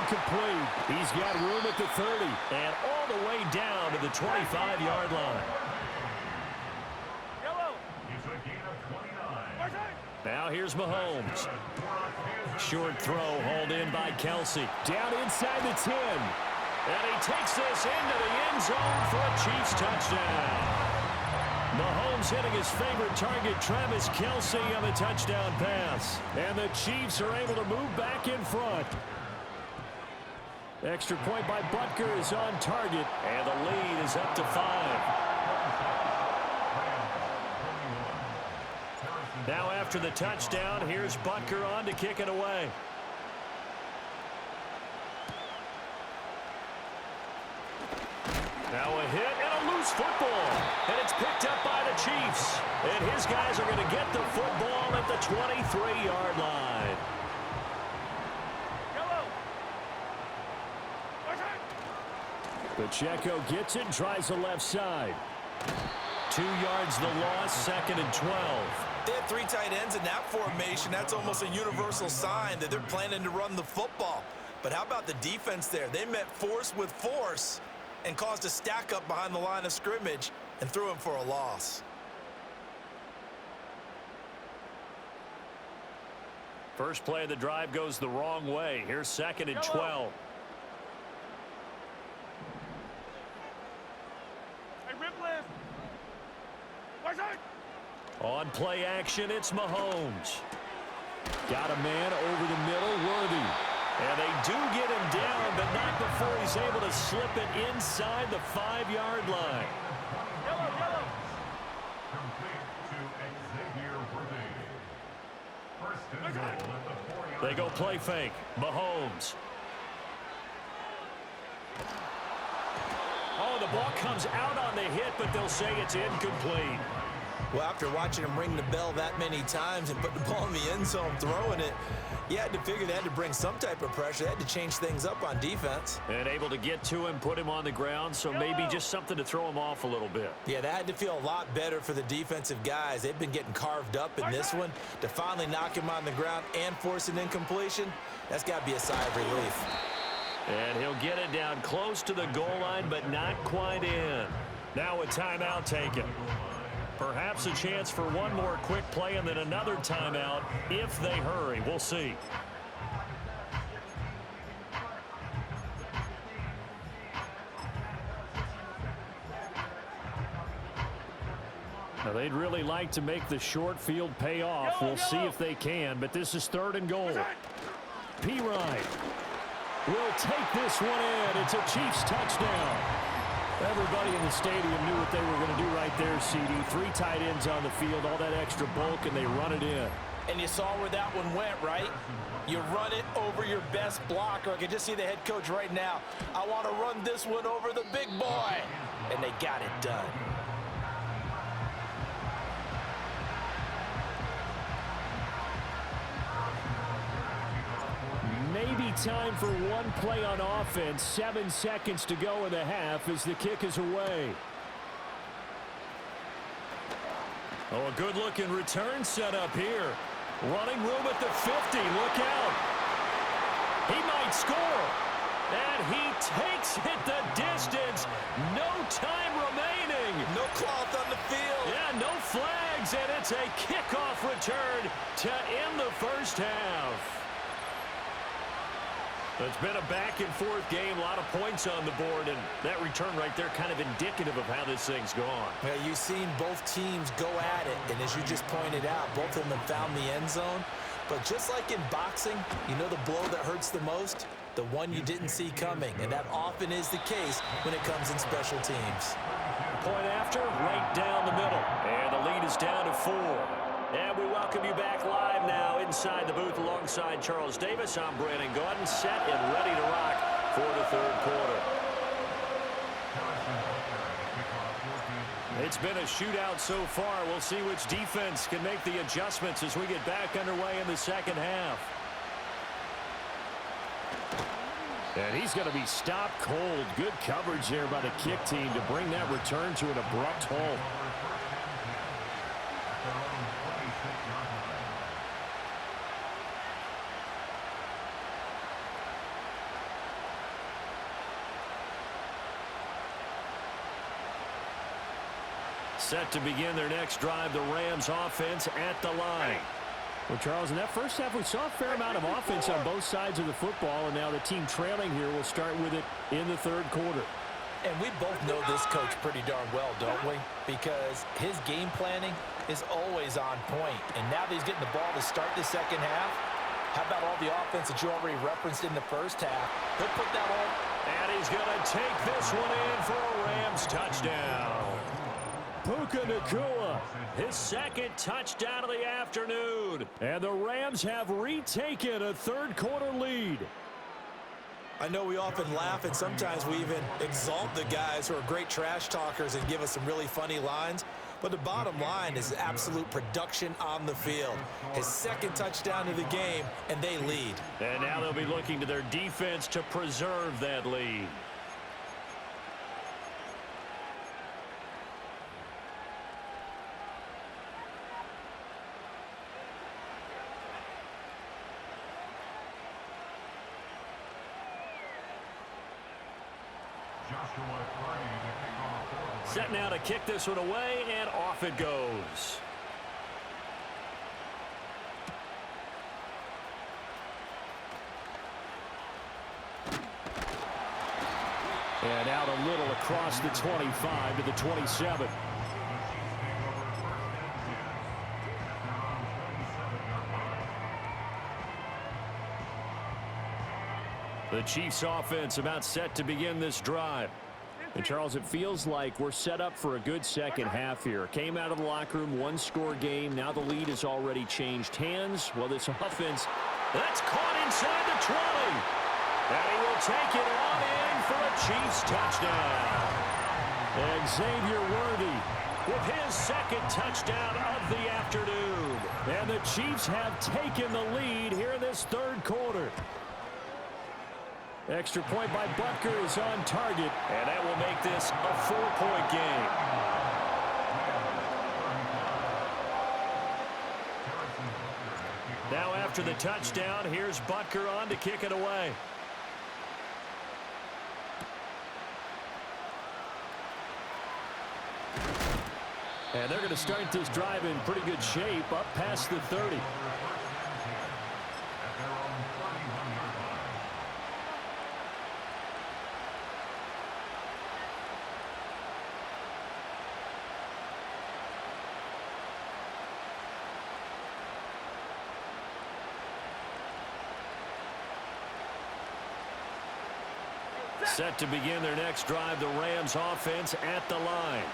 incomplete. He's got room at the 30. And all the way down to the 25-yard line. Now here's Mahomes. Short throw hauled in by Kelsey. Down inside the 10. And he takes this into the end zone for a Chiefs touchdown. Mahomes hitting his favorite target, Travis Kelsey, on the touchdown pass. And the Chiefs are able to move back in front. Extra point by Butker is on target. And the lead is up to 5. Now after the touchdown, here's Butker on to kick it away. Now a hit and a loose football. And it's picked up by the Chiefs. And his guys are going to get the football at the 23-yard line. Pacheco gets it, tries the left side. 2 yards the loss, 2nd and 12. They had 3 tight ends in that formation. That's almost a universal sign that they're planning to run the football. But how about the defense there? They met force with force and caused a stack up behind the line of scrimmage and threw him for a loss. First play of the drive goes the wrong way. Here's 2nd and 12. On play action, it's Mahomes. Got a man over the middle, Worthy. And they do get him down, but not before he's able to slip it inside the 5-yard line. They go play fake. Mahomes. Oh, the ball comes out on the hit, but they'll say it's incomplete. Well, after watching him ring the bell that many times and put the ball in the end zone throwing it, you had to figure they had to bring some type of pressure. They had to change things up on defense. And able to get to him, put him on the ground, so maybe just something to throw him off a little bit. Yeah, that had to feel a lot better for the defensive guys. They've been getting carved up in this one. To finally knock him on the ground and force an incompletion, that's got to be a sigh of relief. And he'll get it down close to the goal line, but not quite in. Now a timeout taken. Perhaps a chance for one more quick play and then another timeout if they hurry. We'll see. Now they'd really like to make the short field pay off. We'll see if they can, but this is 3rd and goal. P-Ryan will take this one in. It's a Chiefs touchdown. Everybody in the stadium knew what they were going to do right there, CD. 3 tight ends on the field, all that extra bulk, and they run it in. And you saw where that one went, right? You run it over your best blocker. I can just see the head coach right now. I want to run this one over the big boy. And they got it done. Maybe time for one play on offense. 7 seconds to go in the half as the kick is away. Oh, a good-looking return set up here. Running room at the 50. Look out. He might score. And he takes it the distance. No time remaining. No cloth on the field. Yeah, no flags. And it's a kickoff return to end the first half. It's been a back-and-forth game, a lot of points on the board, and that return right there kind of indicative of how this thing's gone. Yeah, you've seen both teams go at it, and as you just pointed out, both of them found the end zone. But just like in boxing, you know the blow that hurts the most? The one you didn't see coming, and that often is the case when it comes in special teams. Point after, right down the middle, and the lead is down to 4. And we welcome you back live now inside the booth alongside Charles Davis. I'm Brandon Gordon, set and ready to rock for the 3rd quarter. It's been a shootout so far. We'll see which defense can make the adjustments as we get back underway in the 2nd half. And he's going to be stopped cold. Good coverage there by the kick team to bring that return to an abrupt halt. Set to begin their next drive, the Rams offense at the line. Well, Charles, in that first half, we saw a fair amount of offense on both sides of the football, and now the team trailing here will start with it in the third quarter. And we both know this coach pretty darn well, don't we? Because his game planning is always on point. And now that he's getting the ball to start the second half, how about all the offense that you already referenced in the first half? He'll put that on. And he's going to take this one in for a Rams touchdown. Puka Nacua, his second touchdown of the afternoon. And the Rams have retaken a third-quarter lead. I know we often laugh, and sometimes we even exalt the guys who are great trash talkers and give us some really funny lines. But the bottom line is absolute production on the field. His second touchdown of the game, and they lead. And now they'll be looking to their defense to preserve that lead. Set now to kick this one away, and off it goes. And out a little across the 25 to the 27. The Chiefs offense about set to begin this drive. And Charles, it feels like we're set up for a good second half here. Came out of the locker room, one-score game. Now the lead has already changed hands. Well, this offense, that's caught inside the 20. And he will take it on in for a Chiefs touchdown. And Xavier Worthy with his second touchdown of the afternoon. And the Chiefs have taken the lead here in this third quarter. Extra point by Butker is on target, and that will make this a 4-point game. Now after the touchdown, here's Butker on to kick it away. And they're going to start this drive in pretty good shape, up past the 30. Set to begin their next drive, the Rams offense at the line.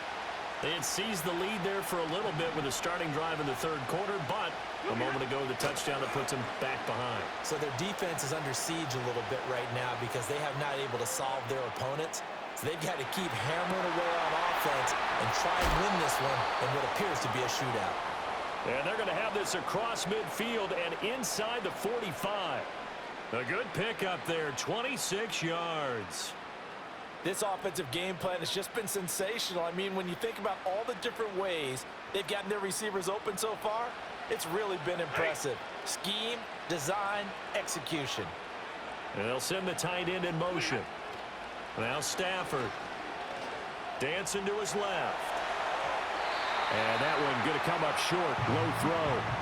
They had seized the lead there for a little bit with a starting drive in the third quarter, but a moment ago the touchdown that puts them back behind. So their defense is under siege a little bit right now because they have not able to solve their opponents. So they've got to keep hammering away on offense and try and win this one in what appears to be a shootout. And they're going to have this across midfield and inside the 45. A good pickup there, 26 yards. This offensive game plan has just been sensational. I mean, when you think about all the different ways they've gotten their receivers open so far, it's really been impressive. Scheme, design, execution. And they'll send the tight end in motion. Now Stafford. Dancing to his left. And that one going to come up short. Low throw.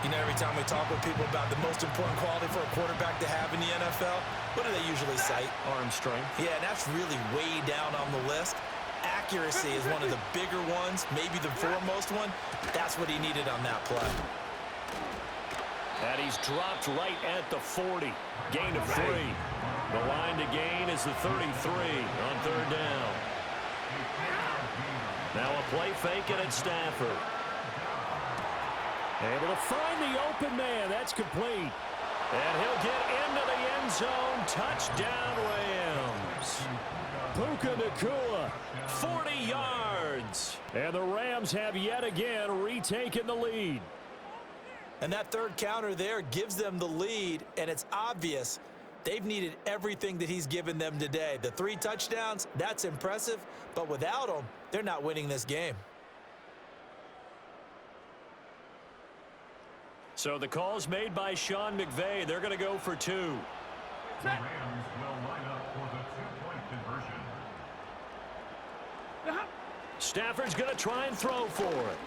You know, every time we talk with people about the most important quality for a quarterback to have in the NFL, what do they usually cite? Arm strength. Yeah, and that's really way down on the list. Accuracy is one of the bigger ones, maybe the foremost one. That's what he needed on that play. And he's dropped right at the 40. Gain of 3. The line to gain is the 33 on third down. Now a play fake, and it's Stafford. Able to find the open man. That's complete. And he'll get into the end zone. Touchdown, Rams. Puka Nacua, 40 yards. And the Rams have yet again retaken the lead. And that third counter there gives them the lead, and it's obvious they've needed everything that he's given them today. The 3 touchdowns, that's impressive, but without them, they're not winning this game. So the call's made by Sean McVay. They're going to go for 2. The Rams will line up for the 2-point conversion. Stafford's going to try and throw for it.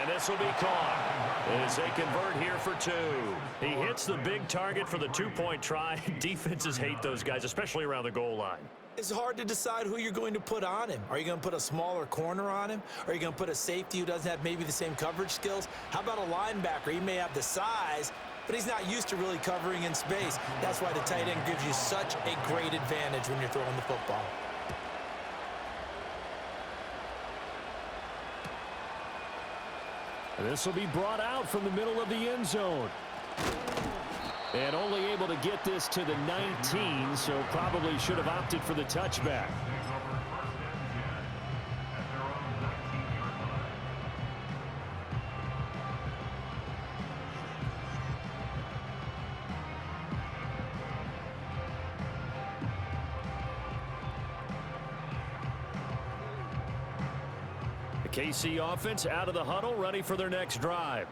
And this will be caught as they convert here for 2. He hits the big target for the 2-point try. Defenses hate those guys, especially around the goal line. It's hard to decide who you're going to put on him. Are you going to put a smaller corner on him? Are you going to put a safety who doesn't have maybe the same coverage skills? How about a linebacker? He may have the size, but he's not used to really covering in space. That's why the tight end gives you such a great advantage when you're throwing the football. This will be brought out from the middle of the end zone. And only able to get this to the 19, so probably should have opted for the touchback. KC offense out of the huddle, ready for their next drive.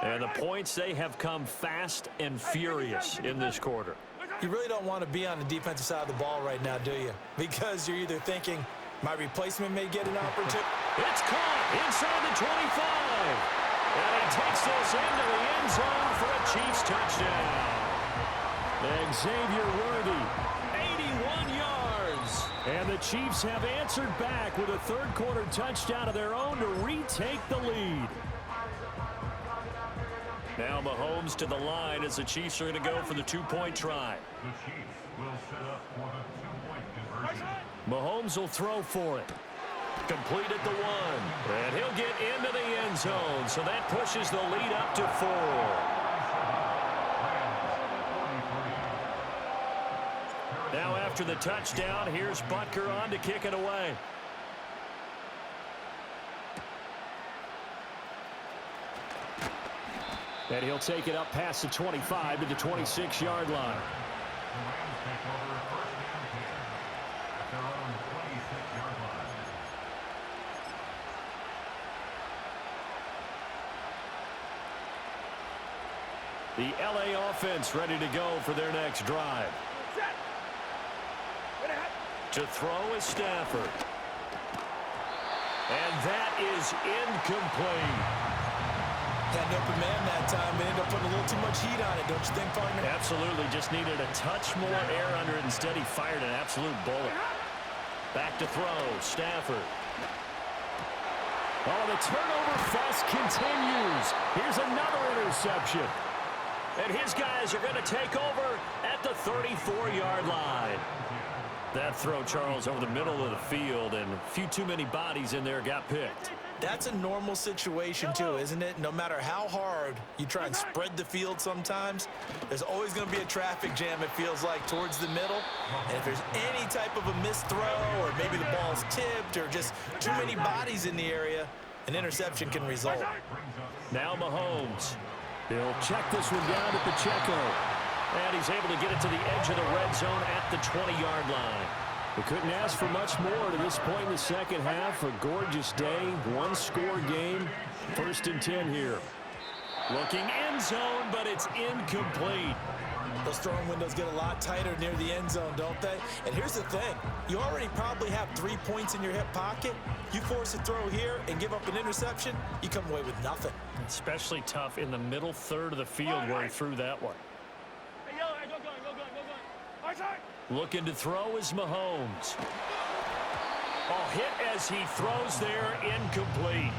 And the points, they have come fast and furious in this quarter. You really don't want to be on the defensive side of the ball right now, do you? Because you're either thinking, my replacement may get an opportunity. It's caught inside the 25. And he takes this into the end zone for a Chiefs touchdown. Xavier Worthy, 81 yards. And the Chiefs have answered back with a third-quarter touchdown of their own to retake the lead. Now Mahomes to the line as the Chiefs are going to go for the 2-point try. The Chiefs will set up for the 2-point conversion. Mahomes will throw for it. Complete at the 1. And he'll get into the end zone. So that pushes the lead up to 4. Now after the touchdown, here's Butker on to kick it away. And he'll take it up past the 25 to the 26-yard line. The Rams take over first and 10 at their own 26-yard line. The LA offense ready to go for their next drive. To throw is Stafford. And that is incomplete. Had an open man that time. They ended up putting a little too much heat on it, don't you think, partner? Absolutely. Just needed a touch more air under it. Instead, he fired an absolute bullet. Back to throw. Stafford. Oh, the turnover fest continues. Here's another interception. And his guys are going to take over at the 34-yard line. That throw, Charles, over the middle of the field, and a few too many bodies in there got picked. That's a normal situation, too, isn't it? No matter how hard you try and spread the field sometimes, there's always going to be a traffic jam, it feels like, towards the middle. And if there's any type of a missed throw or maybe the ball's tipped or just too many bodies in the area, an interception can result. Now Mahomes. He'll check this one down at the Checo. And he's able to get it to the edge of the red zone at the 20-yard line. We couldn't ask for much more to this point in the second half. A gorgeous day, one-score game. 1st and 10 here. Looking end zone, but it's incomplete. Those throwing windows get a lot tighter near the end zone, don't they? And here's the thing. You already probably have 3 points in your hip pocket. You force a throw here and give up an interception, you come away with nothing. Especially tough in the middle third of the field where he threw that one. Looking to throw is Mahomes. Oh, hit as he throws there, incomplete.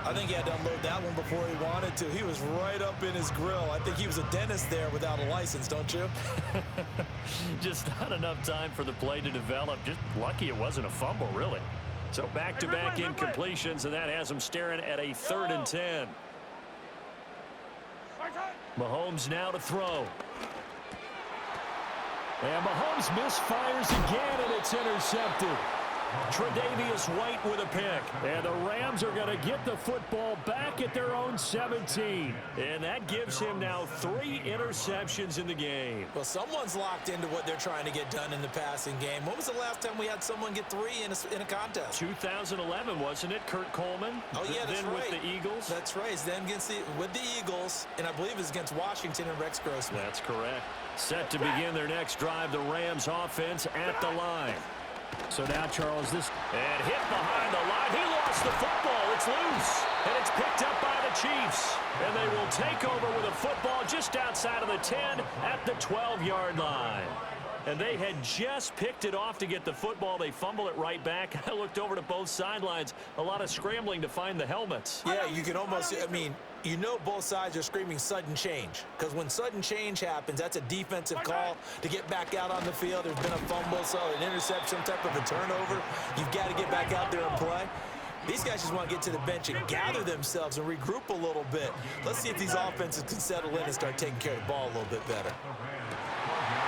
I think he had to unload that one before he wanted to. He was right up in his grill. I think he was a dentist there without a license, don't you? Just not enough time for the play to develop. Just lucky it wasn't a fumble, really. So back-to-back incompletions, and that has him staring at a 3rd and 10. Mahomes now to throw. And Mahomes misfires again, and it's intercepted. Tre'Davious White with a pick. And the Rams are going to get the football back at their own 17. And that gives him now 3 interceptions in the game. Well, someone's locked into what they're trying to get done in the passing game. When was the last time we had someone get 3 in a contest? 2011, wasn't it? Kurt Coleman? Oh, yeah, that's then right. with the Eagles? That's right. Then with the Eagles, and I believe it was against Washington and Rex Grossman. That's correct. Set to begin their next drive, the Rams offense at the line. So now, Charles, this... And hit behind the line. He lost the football. It's loose. And it's picked up by the Chiefs. And they will take over with a football just outside of the 10 at the 12-yard line. And they had just picked it off to get the football. They fumble it right back. I looked over to both sidelines. A lot of scrambling to find the helmets. Yeah, you can almost, I mean, you know both sides are screaming sudden change. Because when sudden change happens, that's a defensive call to get back out on the field. There's been a fumble, so an interception, some type of a turnover. You've got to get back out there and play. These guys just want to get to the bench and gather themselves and regroup a little bit. Let's see if these offenses can settle in and start taking care of the ball a little bit better.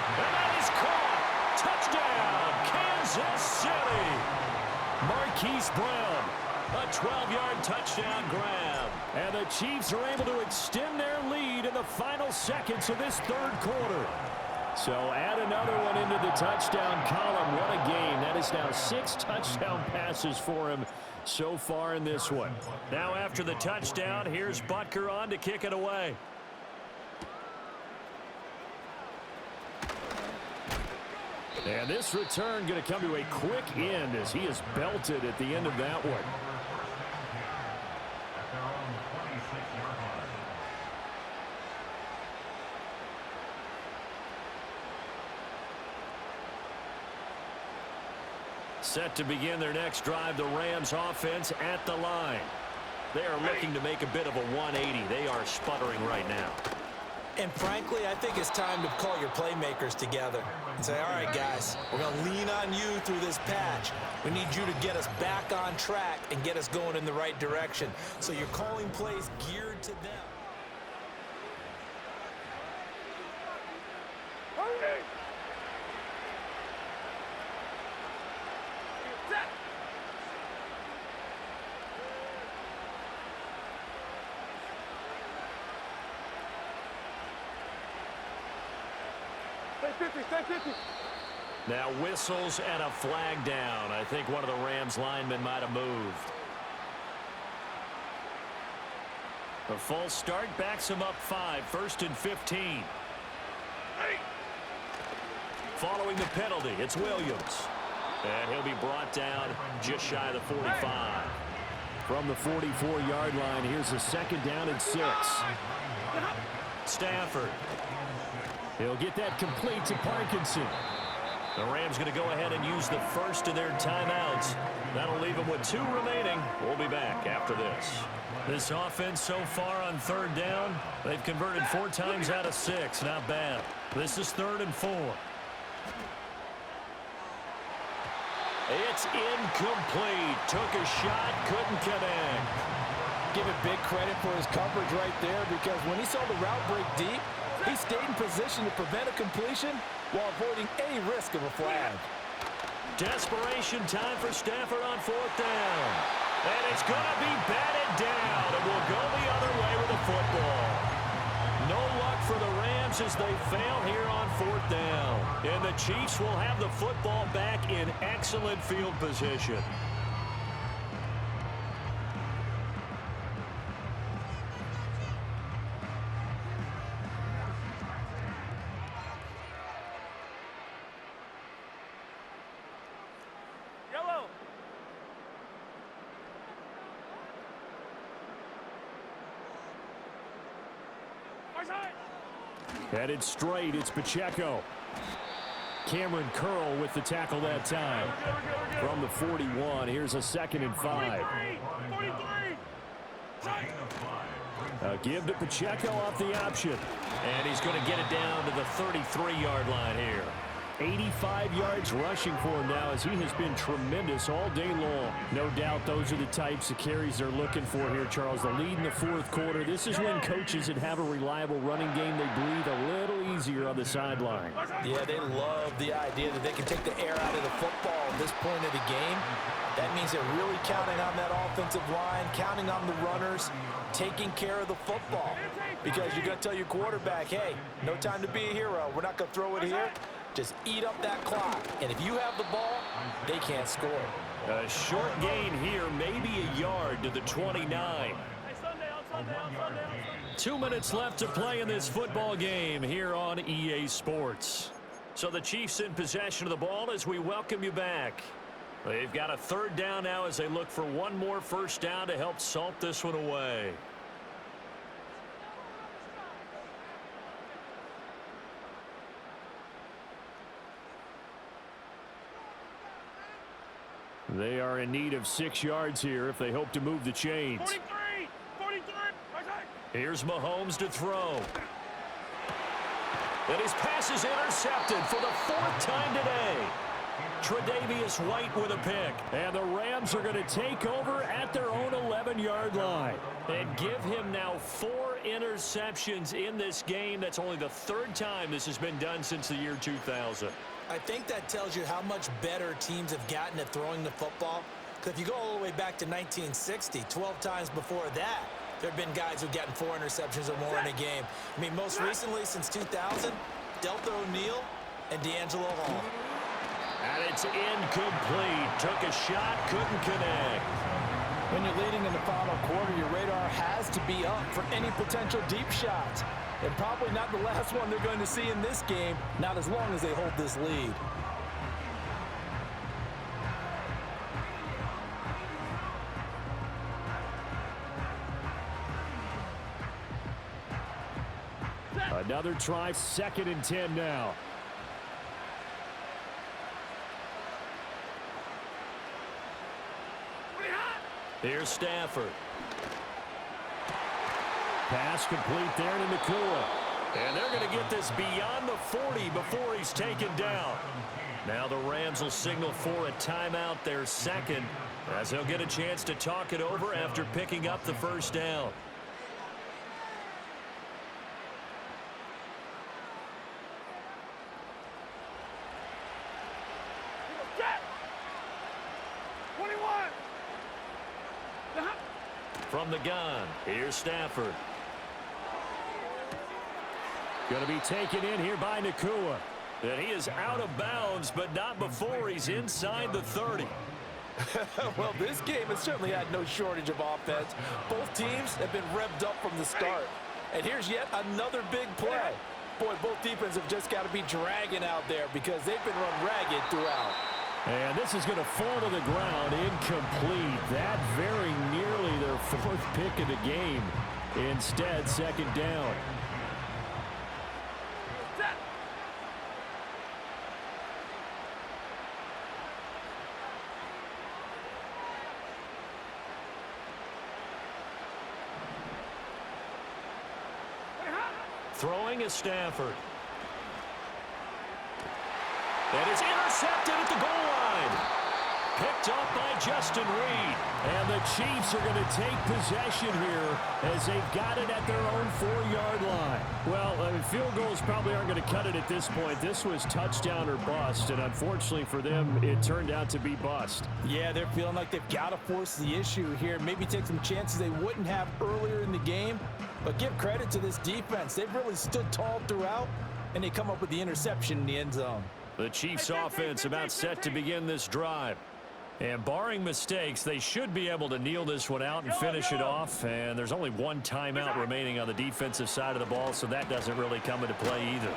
And that is caught. Touchdown, Kansas City. Marquise Brown, a 12-yard touchdown grab. And the Chiefs are able to extend their lead in the final seconds of this third quarter. So add another one into the touchdown column. What a game. That is now 6 touchdown passes for him so far in this one. Now after the touchdown, here's Butker on to kick it away. And this return going to come to a quick end as he is belted at the end of that one. Set to begin their next drive, the Rams offense at the line. They are looking to make a bit of a 180. They are sputtering right now. And frankly, I think it's time to call your playmakers together and say, all right, guys, we're going to lean on you through this patch. We need you to get us back on track and get us going in the right direction. So you're calling plays geared to them. Now whistles and a flag down. I think one of the Rams linemen might have moved. A false start backs him up 5, 1st and 15. Following the penalty, it's Williams. And he'll be brought down just shy of the 45. From the 44-yard line, here's a second down and 6. Stafford. He'll get that complete to Parkinson. The Rams going to go ahead and use the first of their timeouts. That'll leave them with 2 remaining. We'll be back after this. This offense so far on 3rd down, they've converted 4 times out of 6. Not bad. This is 3rd and 4. It's incomplete. Took a shot, couldn't connect. Give it big credit for his coverage right there, because when he saw the route break deep, he stayed in position to prevent a completion while avoiding any risk of a flag. Desperation time for Stafford on 4th down. And it's going to be batted down, and we'll go the other way with the football. No luck for the Rams as they fail here on 4th down. And the Chiefs will have the football back in excellent field position. Headed straight, it's Pacheco. Cameron Curl with the tackle that time. From the 41, here's a 2nd and 5. A give to Pacheco off the option. And he's going to get it down to the 33-yard line here. 85 yards rushing for him now, as he has been tremendous all day long. No doubt those are the types of carries they're looking for here, Charles. The lead in the 4th quarter. This is when coaches that have a reliable running game, they breathe a little easier on the sideline. Yeah, they love the idea that they can take the air out of the football at this point of the game. That means they're really counting on that offensive line, counting on the runners, taking care of the football. Because you're going to tell your quarterback, hey, no time to be a hero. We're not going to throw it here. Just eat up that clock. And if you have the ball, they can't score. A short gain here, maybe a yard to the 29. 2 minutes left to play in this football game here on EA Sports. So the Chiefs in possession of the ball as we welcome you back. They've got a third down now as they look for one more first down to help salt this one away. They are in need of 6 yards here if they hope to move the chains. 43. Here's Mahomes to throw. And his pass is intercepted for the 4th time today. Tre'Davious White with a pick. And the Rams are going to take over at their own 11-yard line. And give him now 4 interceptions in this game. That's only the 3rd time this has been done since the year 2000. I think that tells you how much better teams have gotten at throwing the football. Because if you go all the way back to 1960, 12 times before that, there have been guys who've gotten 4 interceptions or more in a game. I mean, most recently, since 2000, Delta O'Neal and D'Angelo Hall. And it's incomplete. Took a shot, couldn't connect. When you're leading in the final quarter, your radar has to be up for any potential deep shots. And probably not the last one they're going to see in this game, not as long as they hold this lead. Another try, 2nd and 10 now. Here's Stafford. Pass complete there to Nakua. And they're going to get this beyond the 40 before he's taken down. Now the Rams will signal for a timeout, their 2nd, as they'll get a chance to talk it over after picking up the first down. From the gun, here's Stafford. Going to be taken in here by Nakua. And he is out of bounds, but not before he's inside the 30. Well, this game has certainly had no shortage of offense. Both teams have been revved up from the start. And here's yet another big play. Boy, both defenses have just got to be dragging out there because they've been run ragged throughout. And this is going to fall to the ground, incomplete. That very nearly their 4th pick of the game. Instead, 2nd down. Throwing is Stafford. And it's intercepted at the goal line. Picked up by Justin Reed. And the Chiefs are going to take possession here as they've got it at their own 4-yard line. Well, field goals probably aren't going to cut it at this point. This was touchdown or bust, and unfortunately for them, it turned out to be bust. Yeah, they're feeling like they've got to force the issue here. Maybe take some chances they wouldn't have earlier in the game. But give credit to this defense. They've really stood tall throughout, and they come up with the interception in the end zone. The Chiefs offense about set to begin this drive. And barring mistakes, they should be able to kneel this one out and finish it off. And there's only 1 timeout remaining on the defensive side of the ball, so that doesn't really come into play either.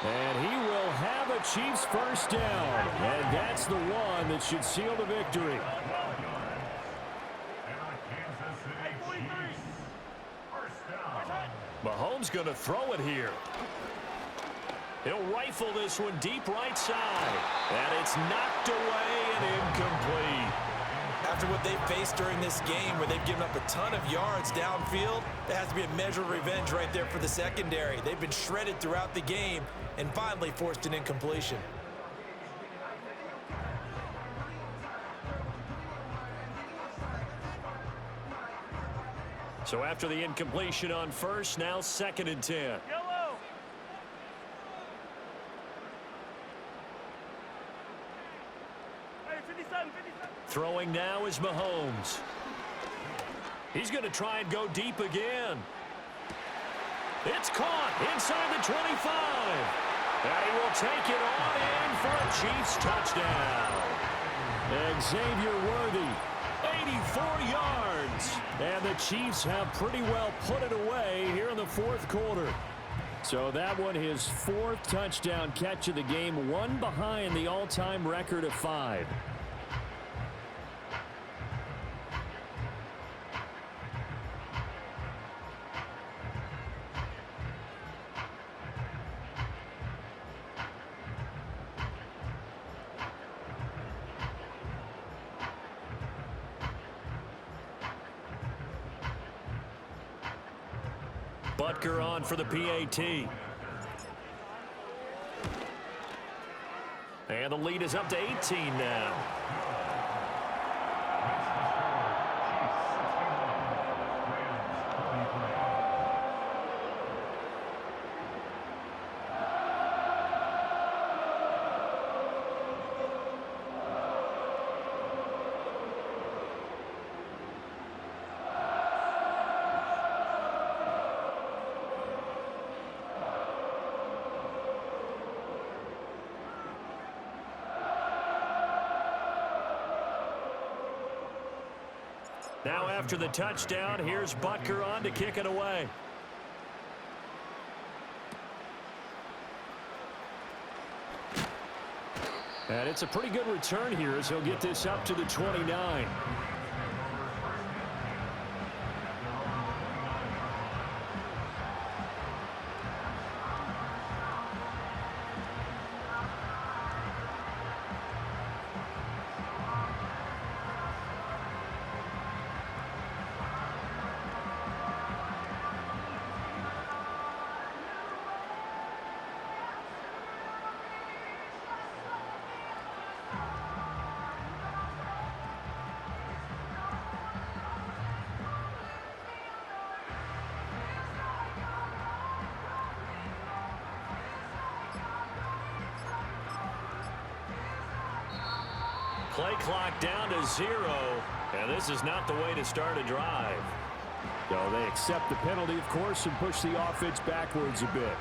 And he will have a Chiefs first down. And that's the one that should seal the victory. Mahomes going to throw it here. He'll rifle this one deep right side. And it's knocked away and incomplete. After what they've faced during this game where they've given up a ton of yards downfield, there has to be a measure of revenge right there for the secondary. They've been shredded throughout the game and finally forced an incompletion. So after the incompletion on first, now 2nd and 10. Yellow. Hey, 57. Throwing now is Mahomes. He's going to try and go deep again. It's caught inside the 25. And he will take it on in for a Chiefs touchdown. Xavier Worthy. 84 yards. And the Chiefs have pretty well put it away here in the 4th quarter. So that one, his 4th touchdown catch of the game, one behind the all-time record of 5. Butker on for the PAT. And the lead is up to 18 now. Now after the touchdown, here's Butker on to kick it away. And it's a pretty good return here as he'll get this up to the 29. Play clock down to 0, and this is not the way to start a drive. So they accept the penalty, of course, and push the offense backwards a bit.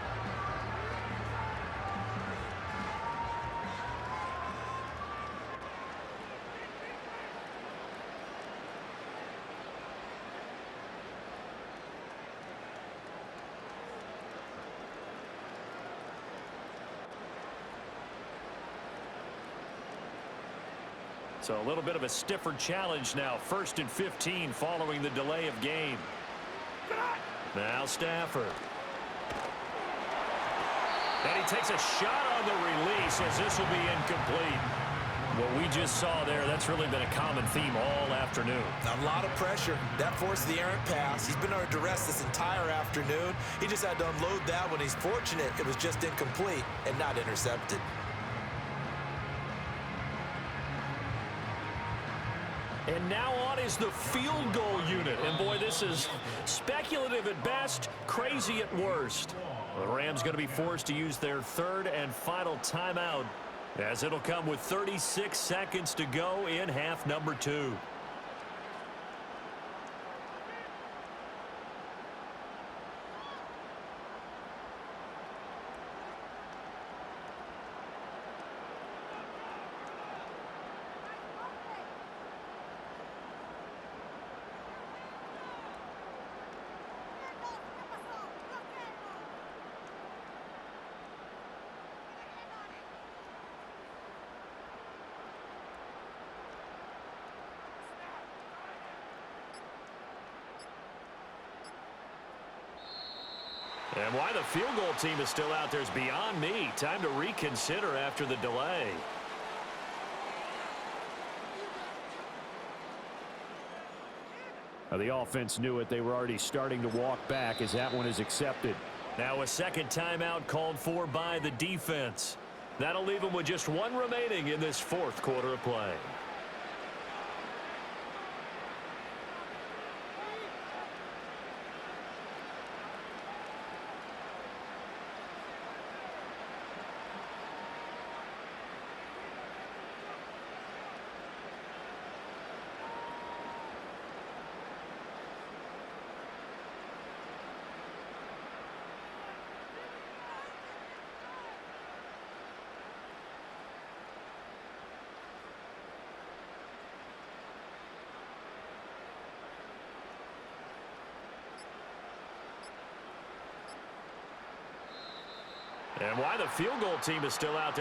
So a little bit of a stiffer challenge now. 1st and 15 following the delay of game. Now Stafford. And he takes a shot on the release as this will be incomplete. What we just saw there, that's really been a common theme all afternoon. A lot of pressure. That forced the errant pass. He's been under duress this entire afternoon. He just had to unload that when he's fortunate it was just incomplete and not intercepted. And now on is the field goal unit. And boy, this is speculative at best, crazy at worst. The Rams going to be forced to use their 3rd and final timeout, as it'll come with 36 seconds to go in half number 2. And why the field goal team is still out there is beyond me. Time to reconsider after the delay. Now the offense knew it. They were already starting to walk back as that one is accepted. Now a second timeout called for by the defense. That'll leave them with just 1 remaining in this 4th quarter of play. And why the field goal team is still out there.